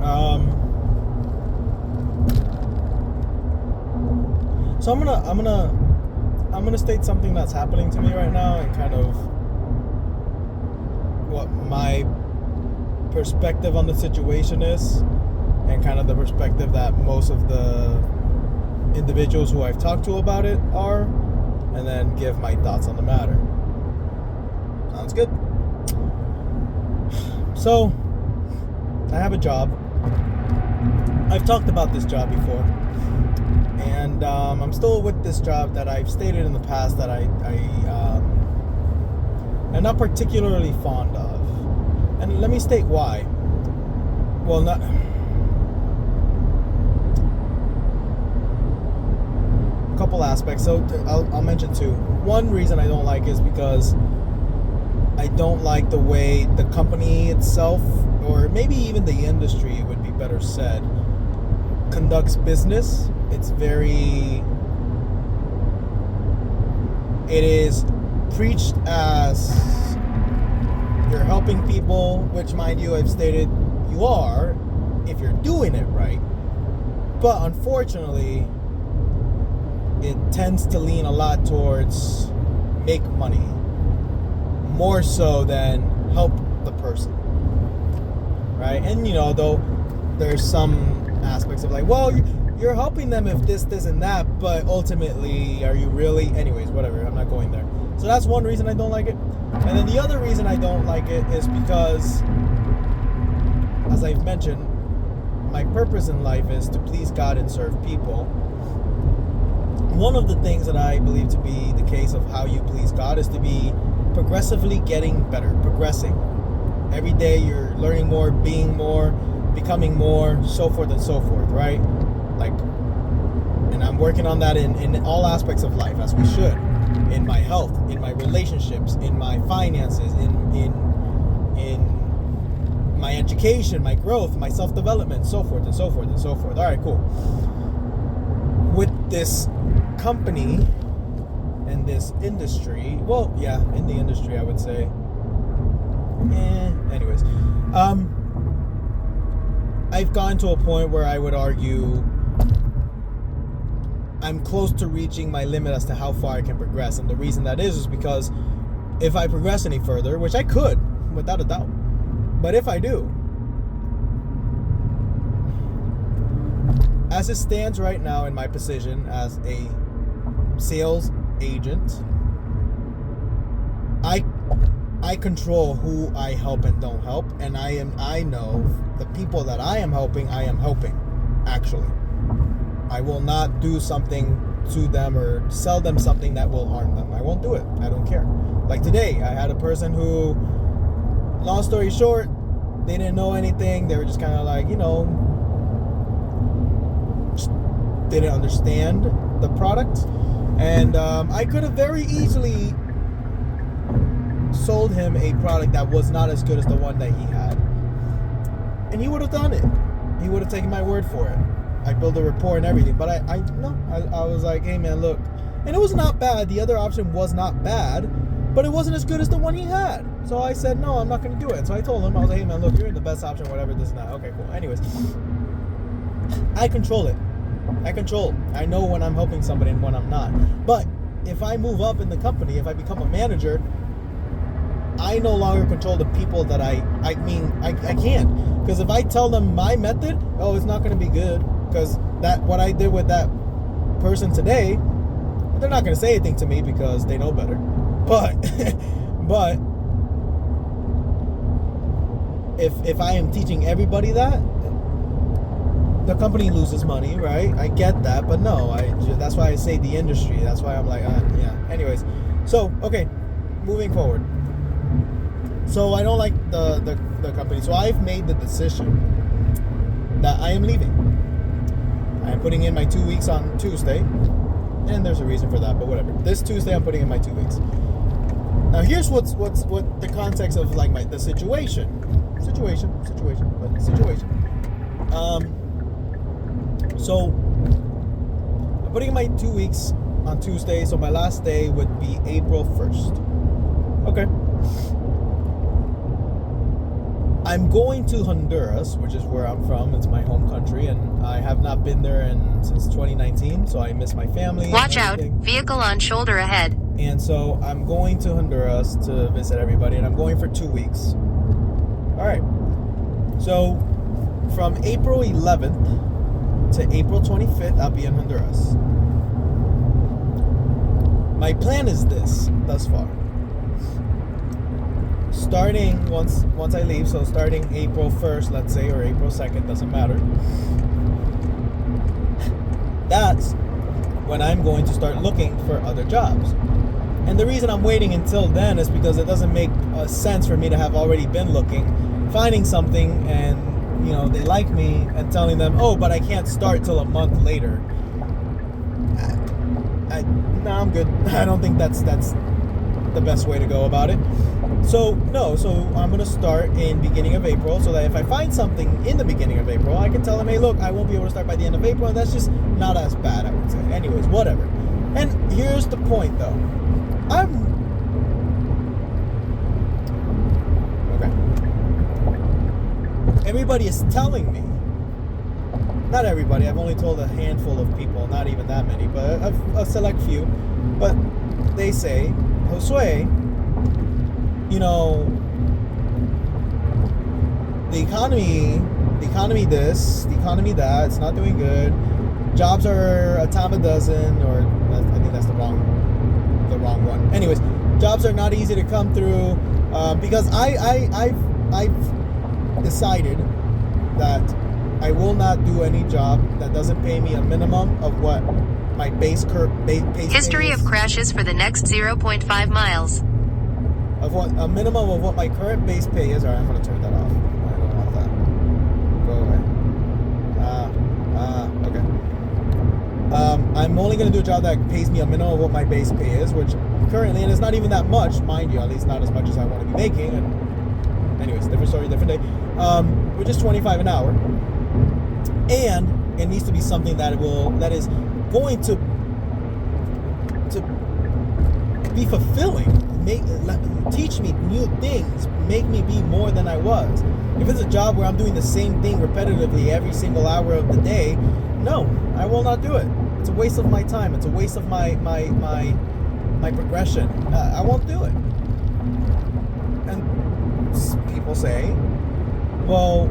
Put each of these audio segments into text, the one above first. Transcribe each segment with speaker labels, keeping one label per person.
Speaker 1: um, so I'm gonna state something that's happening to me right now and kind of what my perspective on the situation is, and kind of the perspective that most of the individuals who I've talked to about it are, and then give my thoughts on the matter. Sounds good. So, I have a job. I've talked about this job before, and I'm still with this job that I've stated in the past that I am not particularly fond of. And let me state why. Well, not. A couple aspects. So I'll mention two. One reason I don't like is because I don't like the way the company itself, or maybe even the industry would be better said, conducts business. It is preached as you're helping people, which, mind you, I've stated you are if you're doing it right. But unfortunately, it tends to lean a lot towards make money more so than help the person, right? And though there's some aspects of like, well, you're helping them if this and that, but ultimately, are you really? Anyways, whatever, I'm not going there. So that's one reason I don't like it. And then the other reason I don't like it is because, as I've mentioned, my purpose in life is to please God and serve people. One of the things that I believe to be the case of how you please God is to be progressively getting better, progressing. Every day you're learning more, being more, becoming more, so forth and so forth, right? And I'm working on that in all aspects of life, as we should. In my health, in my relationships, in my finances, in my education, my growth, my self-development, so forth and so forth and so forth. All right, cool. With this company and this industry, well, yeah, in the industry, I would say. Anyways, I've gotten to a point where I would argue I'm close to reaching my limit as to how far I can progress. And the reason that is because if I progress any further, which I could, without a doubt, but if I do, as it stands right now in my position as a sales agent, I control who I help and don't help, and I know the people that I am helping, actually. I will not do something to them or sell them something that will harm them. I won't do it. I don't care. Like today, I had a person who, long story short, they didn't know anything. They were just kind of like, didn't understand the product. And I could have very easily sold him a product that was not as good as the one that he had. And he would have done it. He would have taken my word for it. I built a rapport and everything. But I was like, hey man, look. And it was not bad. The other option was not bad, but it wasn't as good as the one he had. So I said, no, I'm not going to do it. So I told him, I was like, hey man, look, you're in the best option, whatever, this and that. Okay, cool. Anyways, I control it. I know when I'm helping somebody and when I'm not. But if I move up in the company, if I become a manager, I no longer control the people that I can't. Because if I tell them my method, oh, it's not going to be good. Because what I did with that person today, they're not going to say anything to me because they know better. But if I am teaching everybody that, the company loses money, right? I get that, but no, that's why I say the industry. That's why I'm like, yeah. Anyways, so okay, moving forward. So I don't like the company. So I've made the decision that I am leaving. I am putting in my 2 weeks on Tuesday, and there's a reason for that, but whatever. This Tuesday, I'm putting in my 2 weeks. Now here's what the context of like the situation. So I'm putting in my 2 weeks on Tuesday, so my last day would be April 1st. Okay. I'm going to Honduras, which is where I'm from. It's my home country, and I have not been there since 2019, so I miss my family.
Speaker 2: Watch out, vehicle on shoulder ahead.
Speaker 1: And so I'm going to Honduras to visit everybody, and I'm going for 2 weeks. All right. So from April 11th to April 25th, I'll be in Honduras. My plan is this thus far. Starting once I leave, so starting April 1st, let's say, or April 2nd, doesn't matter. That's when I'm going to start looking for other jobs. And the reason I'm waiting until then is because it doesn't make sense for me to have already been looking, finding something, and they like me, and telling them, oh, but I can't start till a month later. No, I'm good. I don't think that's the best way to go about it. So I'm going to start in beginning of April, so that if I find something in the beginning of April, I can tell them, hey, look, I won't be able to start by the end of April, and that's just not as bad, I would say. Anyways, whatever. And here's the point, though. Everybody is telling me, not everybody, I've only told a handful of people, not even that many, but a select few, but they say, Josue, the economy this, the economy that, it's not doing good. Jobs are a time a dozen, or I think that's the wrong one. Anyways, jobs are not easy to come through because I've decided that I will not do any job that doesn't pay me a minimum of what my base
Speaker 2: history of crashes for the next 0.5 miles.
Speaker 1: Of what a minimum of what my current base pay is. All right, I'm going to turn that off. I don't want that. Go away. Okay. I'm only going to do a job that pays me a minimum of what my base pay is, which currently, and it's not even that much, mind you, at least not as much as I want to be making. And anyways, different story, different day. Which is $25 an hour, and it needs to be something that is going to be fulfilling, teach me new things, make me be more than I was. If it's a job where I'm doing the same thing repetitively every single hour of the day, no, I will not do it. It's a waste of my time. It's a waste of my progression. I won't do it. And people say, well,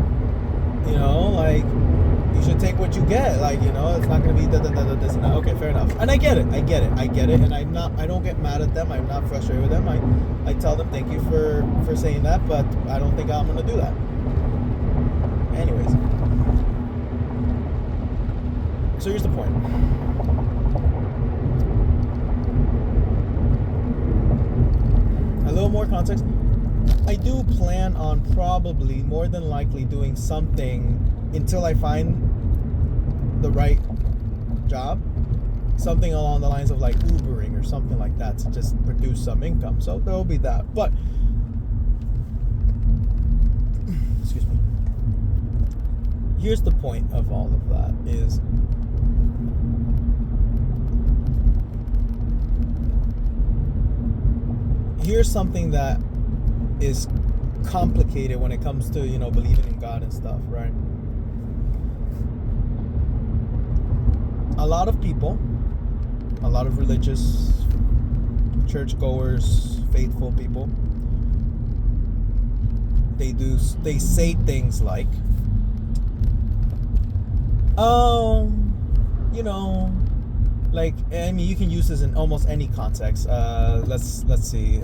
Speaker 1: you should take what you get. It's not going to be this and that. Okay, fair enough. And I get it. And I don't get mad at them. I'm not frustrated with them. I tell them thank you for saying that, but I don't think I'm going to do that. Anyways. So here's the point. A little more context. I do plan on probably, more than likely, doing something until I find the right job. Something along the lines of like Ubering or something like that to just produce some income. So there will be that. But, excuse me. Here's the point of all of that is, here's something that is complicated when it comes to believing in God and stuff, right? A lot of people, a lot of religious churchgoers, faithful people, they say things like, you can use this in almost any context. Let's see.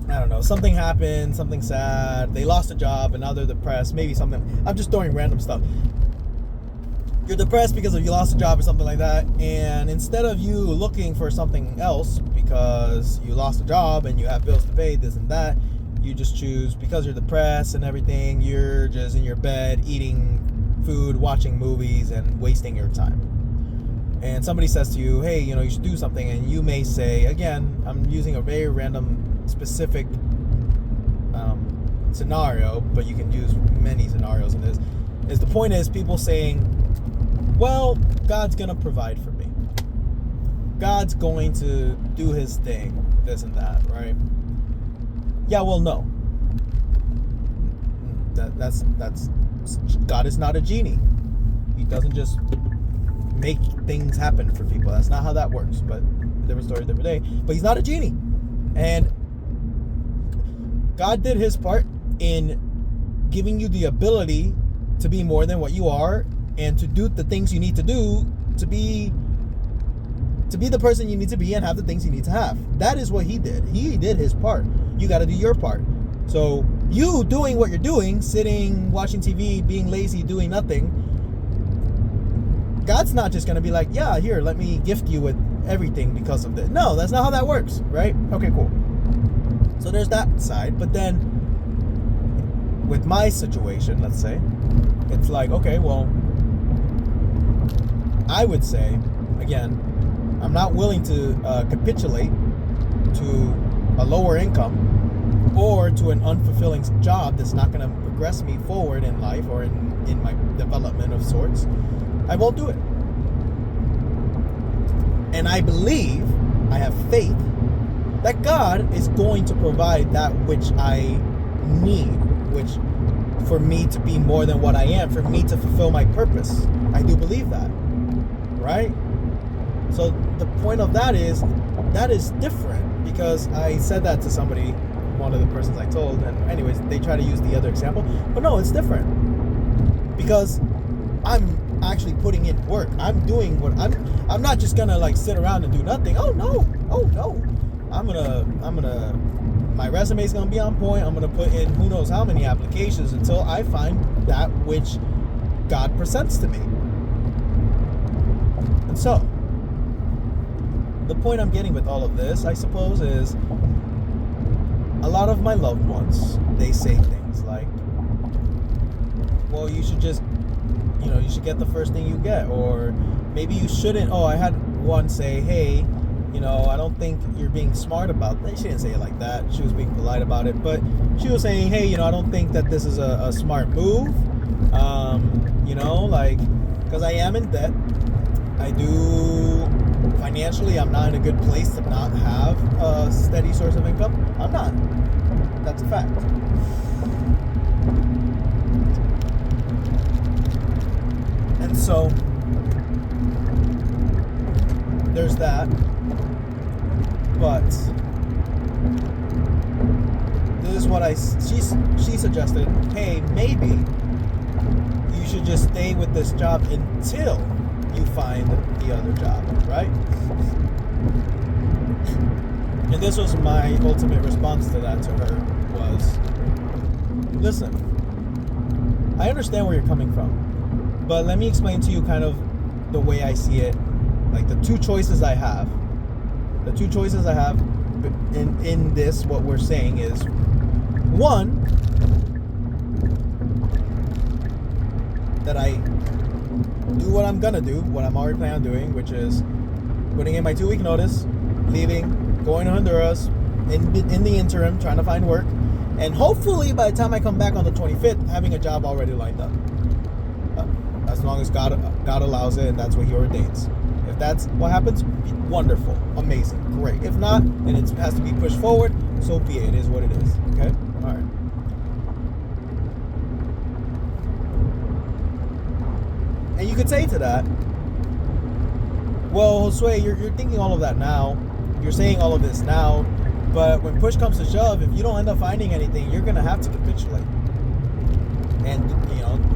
Speaker 1: I don't know, something happened, something sad, they lost a job and now they're depressed, maybe something, I'm just throwing random stuff. You're depressed because you lost a job or something like that, and instead of you looking for something else because you lost a job and you have bills to pay, this and that, you just choose, because you're depressed and everything, you're just in your bed eating food, watching movies, and wasting your time. And somebody says to you, hey, you should do something, and you may say, again, I'm using a very random specific scenario, but you can use many scenarios in this, is the point is people saying, well, God's gonna provide for me, God's going to do his thing, this and that, right? Yeah, well, no. That's God is not a genie. He doesn't just make things happen for people. That's not how that works. But different story, different day. But he's not a genie, and God did his part in giving you the ability to be more than what you are, and to do the things you need to do to be the person you need to be and have the things you need to have. That is what he did. He did his part. You got to do your part. So you doing what you're doing, sitting, watching TV, being lazy, doing nothing, God's not just going to be like, yeah, here, let me gift you with everything because of this. No, that's not how that works, right? Okay, cool. So there's that side. But then with my situation, let's say, it's like, okay, well, I would say, again, I'm not willing to capitulate to a lower income or to an unfulfilling job that's not going to progress me forward in life or in my development of sorts. I won't do it. And I believe, I have faith, that God is going to provide that which I need, which for me to be more than what I am, for me to fulfill my purpose. I do believe that, right? So the point of that is different, because I said that to somebody, one of the persons I told, and anyways, they try to use the other example, but no, it's different, because I'm actually putting in work. I'm doing what I'm not just gonna like sit around and do nothing. Oh no. I'm gonna my resume is gonna be on point. I'm gonna put in who knows how many applications until I find that which God presents to me. And so the point I'm getting with all of this, I suppose, is a lot of my loved ones, they say things like, well, you should just, you should get the first thing you get, or maybe you shouldn't. Oh, I had one say, hey, I don't think you're being smart about that. She didn't say it like that. She was being polite about it, but she was saying, hey, I don't think that this is a smart move. Because I am in debt. I do, financially, I'm not in a good place to not have a steady source of income. I'm not. That's a fact. And so there's that. But this is what she suggested, hey, maybe you should just stay with this job until you find the other job, right? And this was my ultimate response to that to her was, listen, I understand where you're coming from, but let me explain to you kind of the way I see it, like the two choices I have. The two choices I have in this, what we're saying is, one, that I do what I'm gonna do, what I'm already planning on doing, which is putting in my 2-week notice, leaving, going to Honduras, in the interim, trying to find work, and hopefully by the time I come back on the 25th, having a job already lined up. As long as God allows it, and that's what He ordains. If that's what happens, wonderful, amazing, great. If not, and it has to be pushed forward, so be it. It is what it is. Okay? All right. And you could say to that, well, Josue, you're thinking all of that now. You're saying all of this now, but when push comes to shove, if you don't end up finding anything, you're going to have to capitulate and,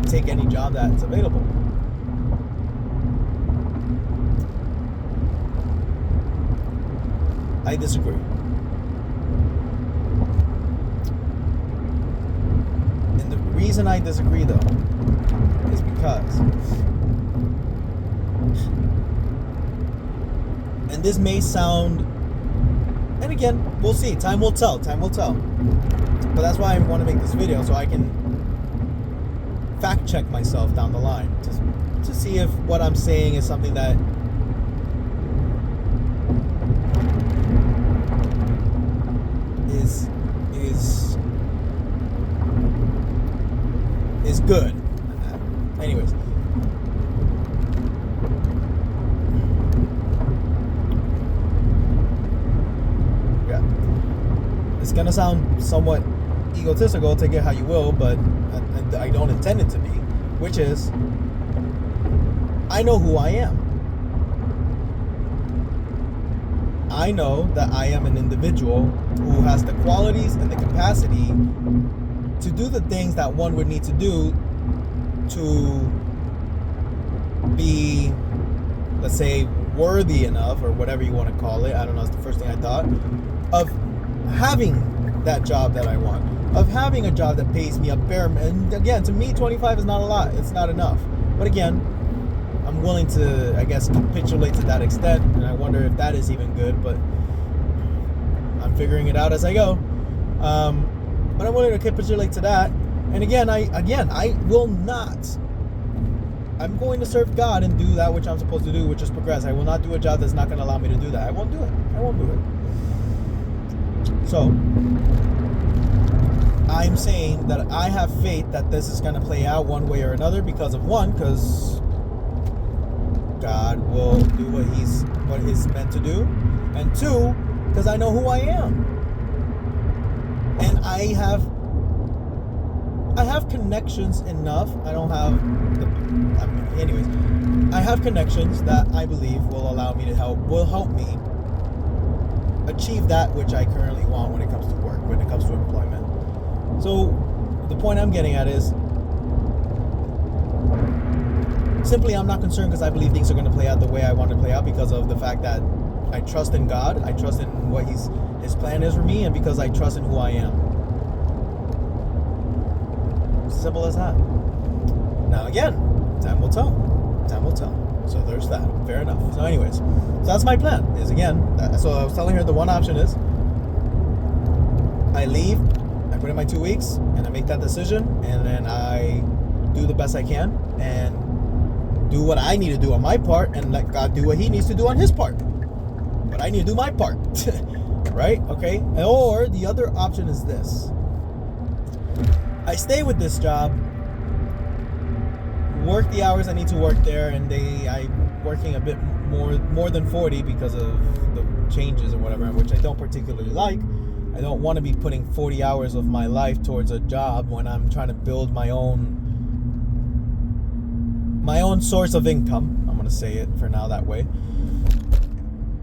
Speaker 1: take any job that's available. I disagree. And the reason I disagree, though, is because, and this may sound, and again, we'll see. Time will tell. But that's why I want to make this video, so I can fact check myself down the line to see if what I'm saying is something that is good. Anyways, yeah, this gonna sound somewhat egotistical, take it how you will, but I don't intend it to be, which is, I know who I am. I know that I am an individual who has the qualities and the capacity to do the things that one would need to do to be, let's say, worthy enough, or whatever you want to call it, I don't know, it's the first thing I thought, of having that job that I want, of having a job that pays me a bare, and again, to me, 25 is not a lot, it's not enough, but again, I'm willing to, I guess, capitulate to that extent, and I wonder if that is even good, but I'm figuring it out as I go. But I'm willing to capitulate to that, and again, I will not. I'm going to serve God and do that which I'm supposed to do, which is progress. I will not do a job that's not going to allow me to do that. I won't do it. So, I'm saying that I have faith that this is going to play out one way or another because God will do what He's meant to do, and two, because I know who I am, and I have connections enough. I don't have anyways, I have connections that I believe will help me achieve that which I currently want when it comes to work, when it comes to employment. So the point I'm getting at is, simply, I'm not concerned because I believe things are going to play out the way I want to play out because of the fact that I trust in God, I trust in what His plan is for me, and because I trust in who I am. Simple as that. Now again, time will tell. So there's that. Fair enough. So anyways, so that's my plan. Is again, so I was telling her the one option is I leave, I put in my 2 weeks, and I make that decision, and then I do the best I can and do what I need to do on my part, and let God do what He needs to do on His part. But I need to do my part. Right? Okay? Or the other option is this. I stay with this job, work the hours I need to work there, and I'm working a bit more than 40 because of the changes or whatever, which I don't particularly like. I don't want to be putting 40 hours of my life towards a job when I'm trying to build my own source of income. I'm going to say it for now that way.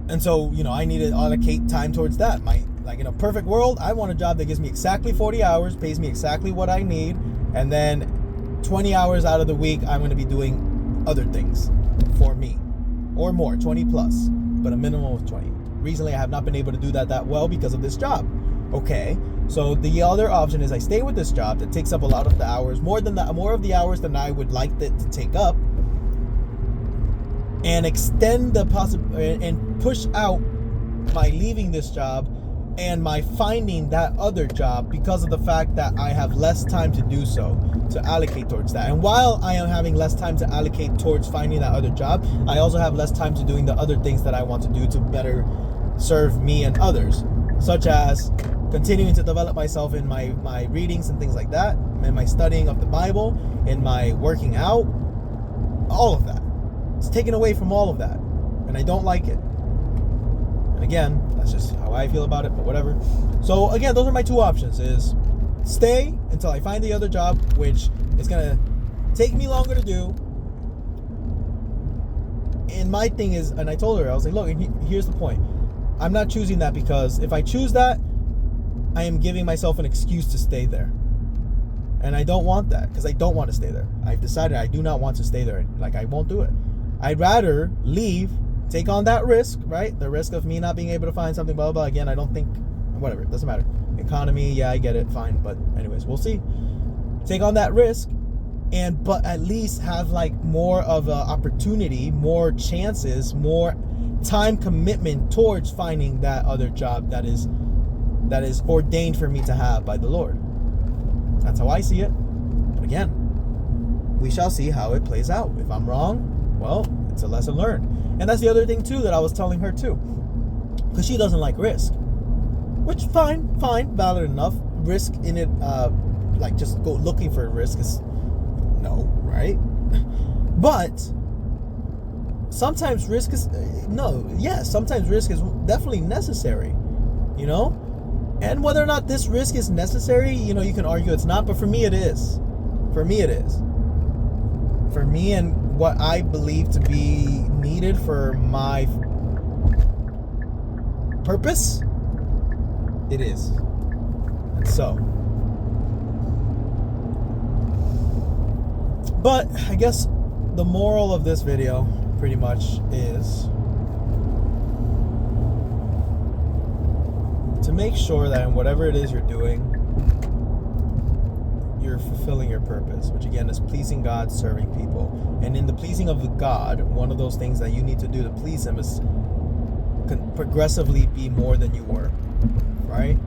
Speaker 1: And so, I need to allocate time towards that. Like in a perfect world, I want a job that gives me exactly 40 hours, pays me exactly what I need, and then 20 hours out of the week, I'm going to be doing other things for me. Or more, 20 plus, but a minimum of 20. Recently, I have not been able to do that well because of this job. Okay, so the other option is I stay with this job that takes up a lot of the hours, more of the hours than I would like it to take up, and extend and push out my leaving this job and my finding that other job because of the fact that I have less time to do so, to allocate towards that. And while I am having less time to allocate towards finding that other job, I also have less time to doing the other things that I want to do to better serve me and others, such as continuing to develop myself in my readings and things like that, in my studying of the Bible, in my working out, all of that. It's taken away from all of that, and I don't like it. And again, that's just how I feel about it, but whatever. So again, those are my two options, is stay until I find the other job, which is going to take me longer to do. And my thing is, and I told her, I was like, look, here's the point. I'm not choosing that because if I choose that, I am giving myself an excuse to stay there. And I don't want that, because I don't want to stay there. I've decided I do not want to stay there. Like, I won't do it. I'd rather leave, take on that risk, right? The risk of me not being able to find something, blah, blah, blah. Again, I don't think, whatever, it doesn't matter. Economy, yeah, I get it, fine. But anyways, we'll see. Take on that risk, but at least have like more of an opportunity, more chances, more time commitment towards finding that other job that is ordained for me to have by the Lord. That's how I see it. But again, we shall see how it plays out. If I'm wrong, well, it's a lesson learned. And that's the other thing too that I was telling her too, because she doesn't like risk, which fine, valid enough. Risk in it, like just go looking for risk is no, right? But sometimes risk is sometimes risk is definitely necessary, And whether or not this risk is necessary, you know, you can argue it's not, but for me it is. For me it is. For me and what I believe to be needed for my purpose, it is. And so, but I guess the moral of this video pretty much is to make sure that in whatever it is you're doing, you're fulfilling your purpose, which again is pleasing God, serving people. And in the pleasing of God, one of those things that you need to do to please Him is progressively be more than you were, right?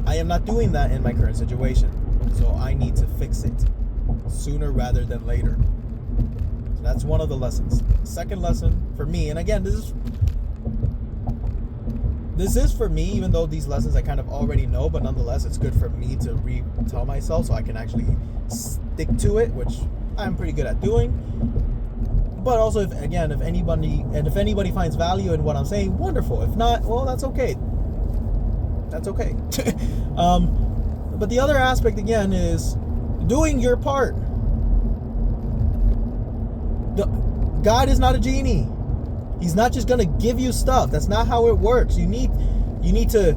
Speaker 1: I am not doing that in my current situation, so I need to fix it sooner rather than later. So that's one of the lessons. Second lesson for me, and again, this is for me, even though these lessons I kind of already know, but nonetheless, it's good for me to retell myself so I can actually stick to it, which I'm pretty good at doing. But also, if anybody finds value in what I'm saying, wonderful. If not, well, that's okay. That's okay. But the other aspect, again, is doing your part. God is not a genie. He's not just gonna give you stuff. That's not how it works. You need to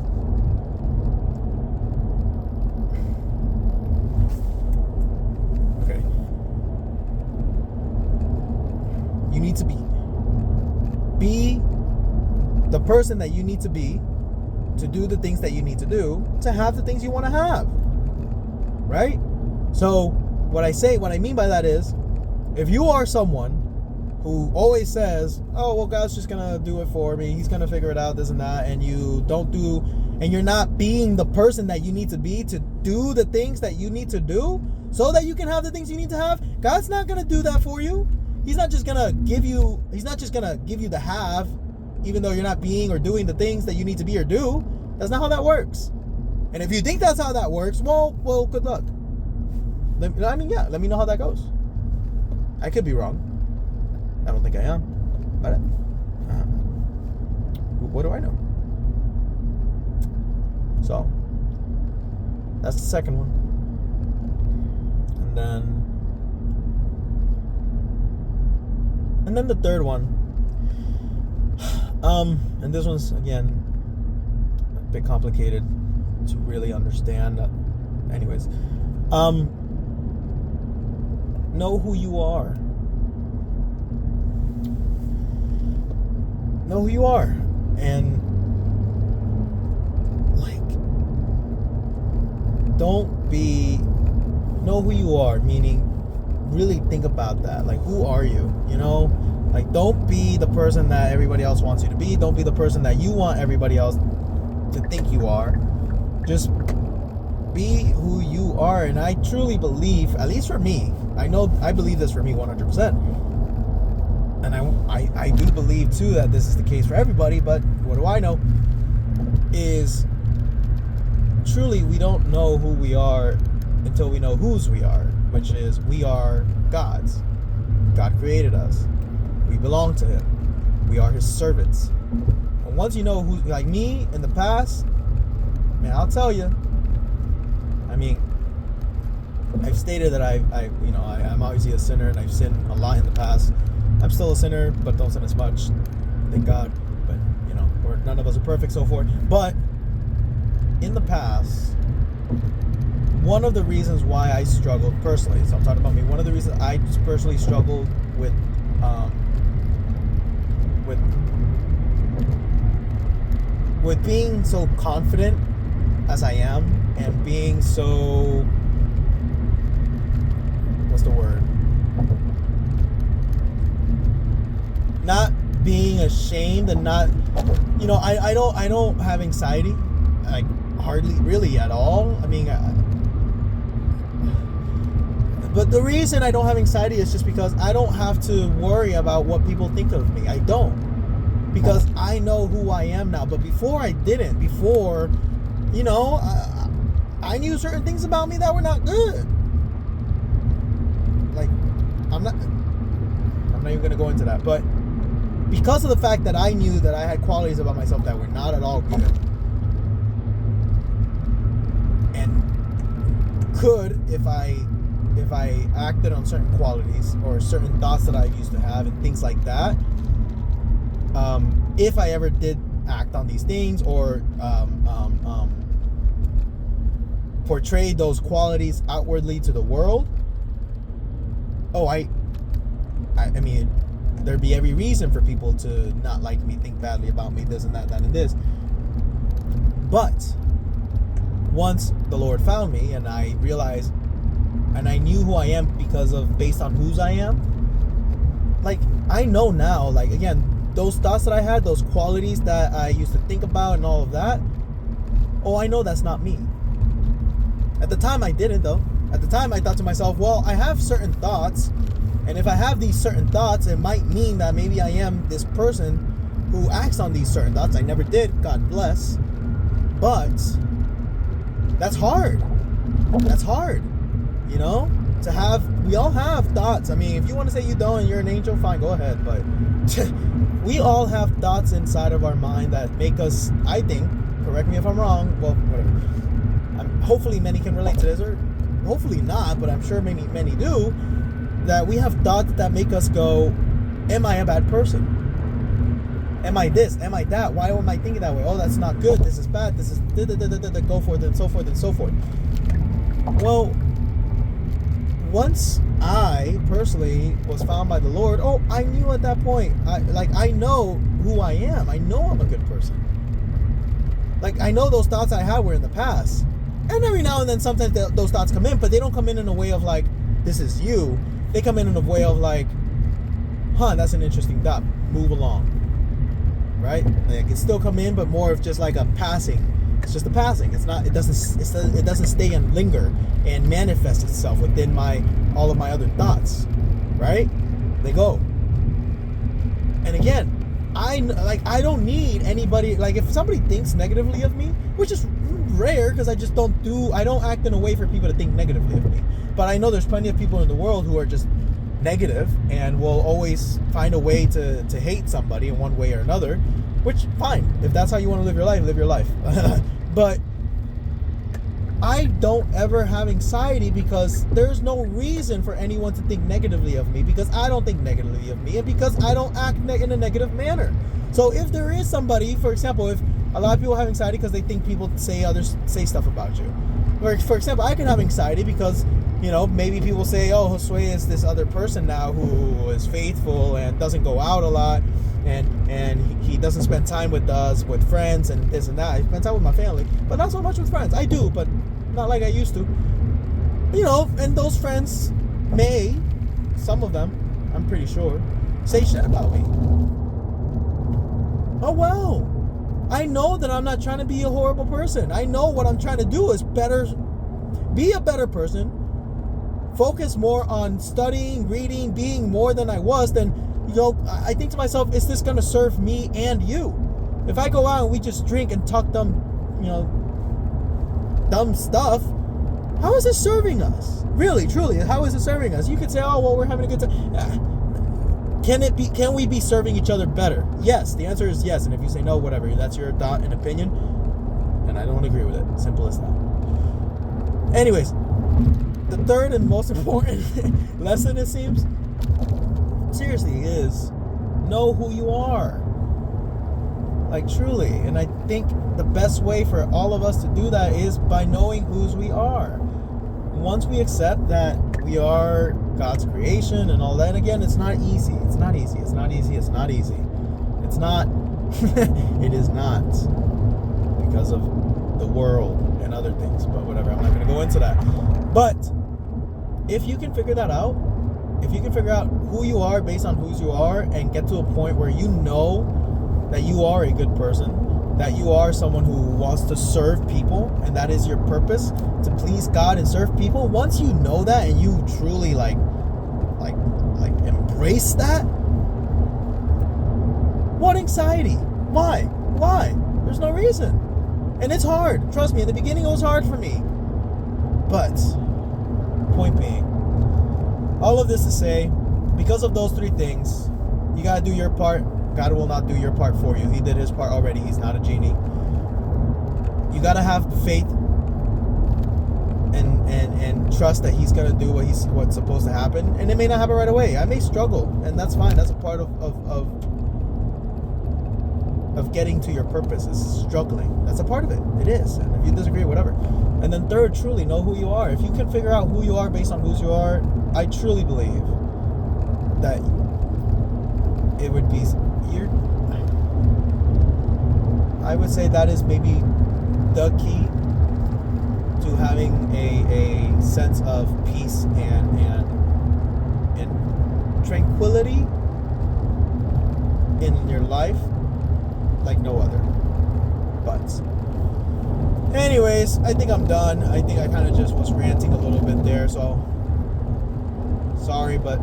Speaker 1: you need to be the person that you need to be to do the things that you need to do to have the things you want to have, right? So what I mean by that is, if you are someone who always says, oh, well, God's just gonna do it for me, He's gonna figure it out, this and that, and you're not being the person that you need to be to do the things that you need to do so that you can have the things you need to have, God's not gonna do that for you. He's not just gonna give you the have, even though you're not being or doing the things that you need to be or do. That's not how that works. And if you think that's how that works, well, good luck. Let me know how that goes. I could be wrong. I don't think I am, but what do I know? So that's the second one, and then the third one, and this one's again a bit complicated to really understand. Anyways, know who you are. Know who you are, and know who you are, meaning really think about that. Like, who are you? You know, like, don't be the person that everybody else wants you to be. Don't be the person that you want everybody else to think you are. Just be who you are. And I truly believe, at least for me, I believe this for me 100%. And I do believe too that this is the case for everybody, but what do I know is truly we don't know who we are until we know whose we are, which is we are God's. God created us. We belong to Him. We are His servants. And once you know who, like me in the past, man, I'll tell you. I mean, I've stated that I'm obviously a sinner and I've sinned a lot in the past. I'm still a sinner, but don't sin as much. Thank God. But, none of us are perfect, so forth. But in the past, one of the reasons why I struggled personally, so I'm talking about me, one of the reasons I personally struggled with being so confident as I am, and being so, what's the word? Not being ashamed and not, I don't have anxiety, like hardly really at all. I mean, but the reason I don't have anxiety is just because I don't have to worry about what people think of me. I don't, because I know who I am now. But before I didn't. Before, I knew certain things about me that were not good. Like, I'm not even gonna go into that, but because of the fact that I knew that I had qualities about myself that were not at all good, could, if I acted on certain qualities or certain thoughts that I used to have and things like that, if I ever did act on these things or portray those qualities outwardly to the world, I mean, there'd be every reason for people to not like me, think badly about me, this and that, and this. But once the Lord found me and I realized and I knew who I am based on whose I am, like, I know now, like, again, those thoughts that I had, those qualities that I used to think about and all of that, I know that's not me. At the time I didn't, though. At the time I thought to myself, well, I have certain thoughts, and if I have these certain thoughts, it might mean that maybe I am this person who acts on these certain thoughts. I never did, God bless. But that's hard. That's hard. You know? We all have thoughts. I mean, if you want to say you don't and you're an angel, fine, go ahead. But we all have thoughts inside of our mind that make us, I think, correct me if I'm wrong, well, whatever. Hopefully many can relate to this, or hopefully not, but I'm sure many do, that we have thoughts that make us go, am I a bad person? Am I this? Am I that? Why am I thinking that way? Oh, that's not good. This is bad. This is go forth and so forth and so forth. Well, once I personally was found by the Lord, I knew at that point, I know who I am. I know I'm a good person. Like, I know those thoughts I had were in the past. And every now and then, sometimes those thoughts come in, but they don't come in a way of like, this is you. They come in a way of like, that's an interesting thought. Move along. Right? Like, it still come in, but more of just like a passing. It's just a passing. It's not. It doesn't stay and linger and manifest itself within all of my other thoughts. Right? They go. And again, I don't need anybody. Like, if somebody thinks negatively of me, which is rare because I don't act in a way for people to think negatively of me. But I know there's plenty of people in the world who are just negative and will always find a way to hate somebody in one way or another, which, fine. If that's how you want to live your life, live your life. But I don't ever have anxiety because there's no reason for anyone to think negatively of me, because I don't think negatively of me and because I don't act in a negative manner. So if there is somebody, for example, if a lot of people have anxiety because they think people say stuff about you. Or, for example, I can have anxiety because, maybe people say, Josue is this other person now who is faithful and doesn't go out a lot, and he doesn't spend time with us, with friends, and this and that. I spend time with my family, but not so much with friends. I do, but not like I used to. And those friends some of them, I'm pretty sure, say shit about me. Oh, well. I know that I'm not trying to be a horrible person. I know what I'm trying to do is be a better person, focus more on studying, reading, being more than I was. Then, I think to myself, is this going to serve me and you? If I go out and we just drink and talk dumb stuff, how is it serving us? Really, truly, how is it serving us? You could say, we're having a good time. Can we be serving each other better? Yes, the answer is yes. And if you say no, whatever, that's your thought and opinion, and I don't agree with it. Simple as that. Anyways, the third and most important lesson, it seems, seriously, is know who you are. Like, truly. And I think the best way for all of us to do that is by knowing whose we are. Once we accept that we are God's creation and all that, and again, it's not easy. It's not easy. It's not easy. It's not easy. It's not. It is not, because of the world and other things. But whatever. I'm not going to go into that. But if you can figure that out, if you can figure out who you are based on whose you are, and get to a point where you know that you are a good person, that you are someone who wants to serve people, and that is your purpose, to please God and serve people. Once you know that and you truly like embrace that, what anxiety? Why? There's no reason. And it's hard. Trust me, in the beginning it was hard for me. But point being, all of this to say, because of those three things, you gotta do your part. God will not do your part for you. He did his part already. He's not a genie. You gotta have faith and trust that he's gonna do what's supposed to happen, and it may not happen right away. I may struggle, and that's fine. That's a part of getting to your purpose, is struggling. That's a part of it. It is. And if you disagree, whatever. And then third, truly know who you are. If you can figure out who you are based on who you are, I truly believe that it would be I would say that is maybe the key to having a sense of peace and tranquility in your life like no other. But anyways, I think I'm done. I think I kind of just was ranting a little bit there, so sorry, but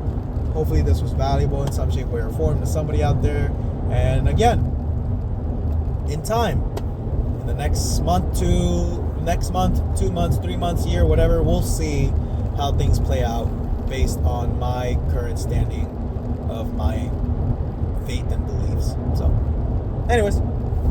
Speaker 1: hopefully this was valuable in some shape, way, or form to somebody out there. And again, in time, in the next month, 2 months, 3 months, year, whatever, we'll see how things play out based on my current standing of my faith and beliefs. So anyways,